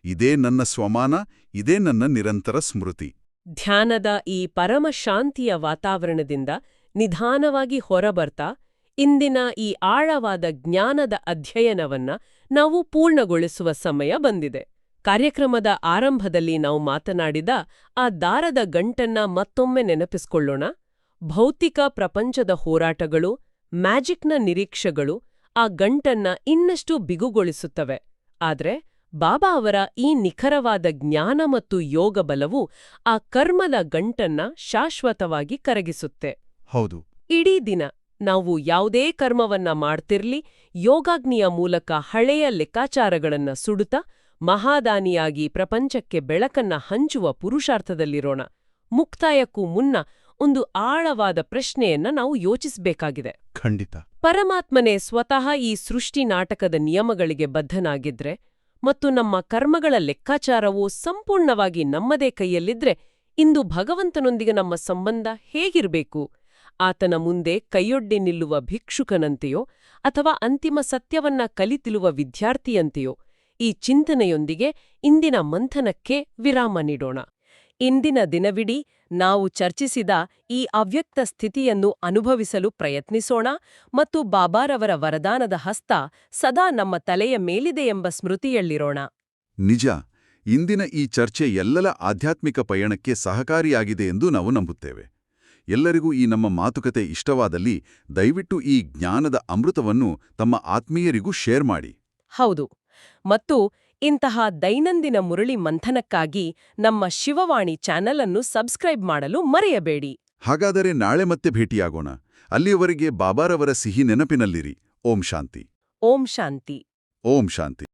ಇದೇ ನನ್ನ ಸ್ವಮಾನ, ಇದೇ ನನ್ನ ನಿರಂತರ ಸ್ಮೃತಿ. ಧ್ಯಾನದ ಈ ಪರಮ ಶಾಂತಿಯ ವಾತಾವರಣದಿಂದ ನಿಧಾನವಾಗಿ ಹೊರಬರ್ತಾ ಇಂದಿನ ಈ ಆಳವಾದ ಜ್ಞಾನದ ಅಧ್ಯಯನವನ್ನ ನಾವು ಪೂರ್ಣಗೊಳಿಸುವ ಸಮಯ ಬಂದಿದೆ. ಕಾರ್ಯಕ್ರಮದ ಆರಂಭದಲ್ಲಿ ನಾವು ಮಾತನಾಡಿದ ಆ ದಾರದ ಗಂಟನ್ನ ಮತ್ತೊಮ್ಮೆ ನೆನಪಿಸ್ಕೊಳ್ಳೋಣ. ಭೌತಿಕ ಪ್ರಪಂಚದ ಹೋರಾಟಗಳು, ಮ್ಯಾಜಿಕ್ನ ನಿರೀಕ್ಷೆಗಳು ಆ ಗಂಟನ್ನ ಇನ್ನಷ್ಟು ಬಿಗುಗೊಳಿಸುತ್ತವೆ. ಆದ್ರೆ ಬಾಬಾ ಅವರ ಈ ನಿಖರವಾದ ಜ್ಞಾನ ಮತ್ತು ಯೋಗ ಬಲವು ಆ ಕರ್ಮದ ಗಂಟನ್ನ ಶಾಶ್ವತವಾಗಿ ಕರಗಿಸುತ್ತೆ. ಹೌದು. ಇಡೀ ದಿನ ನಾವು ಯಾವುದೇ ಕರ್ಮವನ್ನ ಮಾಡ್ತಿರ್ಲಿ, ಯೋಗಾಗ್ನಿಯ ಮೂಲಕ ಹಳೆಯ ಲೆಕ್ಕಾಚಾರಗಳನ್ನ ಸುಡುತ್ತಾ ಮಹಾದಾನಿಯಾಗಿ ಪ್ರಪಂಚಕ್ಕೆ ಬೆಳಕನ್ನ ಹಂಚುವ ಪುರುಷಾರ್ಥದಲ್ಲಿರೋಣ. ಮುಕ್ತಾಯಕ್ಕೂ ಮುನ್ನ ಒಂದು ಆಳವಾದ ಪ್ರಶ್ನೆಯನ್ನ ನಾವು ಯೋಚಿಸಬೇಕಾಗಿದೆ. ಖಂಡಿತ. ಪರಮಾತ್ಮನೇ ಸ್ವತಃ ಈ ಸೃಷ್ಟಿ ನಾಟಕದ ನಿಯಮಗಳಿಗೆ ಬದ್ಧನಾಗಿದ್ರೆ ಮತ್ತು ನಮ್ಮ ಕರ್ಮಗಳ ಲೆಕ್ಕಾಚಾರವು ಸಂಪೂರ್ಣವಾಗಿ ನಮ್ಮದೇ ಕೈಯಲ್ಲಿದ್ರೆ ಇಂದು ಭಗವಂತನೊಂದಿಗೆ ನಮ್ಮ ಸಂಬಂಧ ಹೇಗಿರಬೇಕು? ಆತನ ಮುಂದೆ ಕೈಯೊಡ್ಡಿ ನಿಲ್ಲುವ ಭಿಕ್ಷುಕನಂತೆಯೋ ಅಥವಾ ಅಂತಿಮ ಸತ್ಯವನ್ನ ಕಲಿತಿರುವ ವಿದ್ಯಾರ್ಥಿಯಂತೆಯೋ? ಈ ಚಿಂತನೆಯೊಂದಿಗೆ ಇಂದಿನ ಮಂಥನಕ್ಕೆ ವಿರಾಮ ನೀಡೋಣ. ಇಂದಿನ ದಿನವಿಡೀ ನಾವು ಚರ್ಚಿಸಿದ ಈ ಅವ್ಯಕ್ತ ಸ್ಥಿತಿಯನ್ನು ಅನುಭವಿಸಲು ಪ್ರಯತ್ನಿಸೋಣ ಮತ್ತು ಬಾಬಾರವರ ವರದಾನದ ಹಸ್ತ ಸದಾ ನಮ್ಮ ತಲೆಯ ಮೇಲಿದೆ ಎಂಬ ಸ್ಮೃತಿಯಲ್ಲಿರೋಣ. ನಿಜ. ಇಂದಿನ ಈ ಚರ್ಚೆ ಎಲ್ಲರ ಆಧ್ಯಾತ್ಮಿಕ ಪಯಣಕ್ಕೆ ಸಹಕಾರಿಯಾಗಿದೆ ಎಂದು ನಾವು ನಂಬುತ್ತೇವೆ. ಎಲ್ಲರಿಗೂ ಈ ನಮ್ಮ ಮಾತುಕತೆ ಇಷ್ಟವಾದಲ್ಲಿ ದಯವಿಟ್ಟು ಈ ಜ್ಞಾನದ ಅಮೃತವನ್ನು ತಮ್ಮ ಆತ್ಮೀಯರಿಗೂ ಶೇರ್ ಮಾಡಿ. ಹೌದು. ಮತ್ತು ಇಂತಹ ದೈನಂದಿನ ಮುರಳಿ ಮಂಥನಕ್ಕಾಗಿ ನಮ್ಮ ಶಿವವಾಣಿ ಚಾನೆಲ್ ಅನ್ನು ಸಬ್ಸ್ಕ್ರೈಬ್ ಮಾಡಲು ಮರೆಯಬೇಡಿ. ಹಾಗಾದರೆ ನಾಳೆ ಮತ್ತೆ ಭೇಟಿಯಾಗೋಣ. ಅಲ್ಲಿಯವರೆಗೆ ಬಾಬಾರವರ ಸಿಹಿ ನೆನಪಿನಲ್ಲಿರಿ. ಓಂ ಶಾಂತಿ. ಓಂ ಶಾಂತಿ. ಓಂ ಶಾಂತಿ.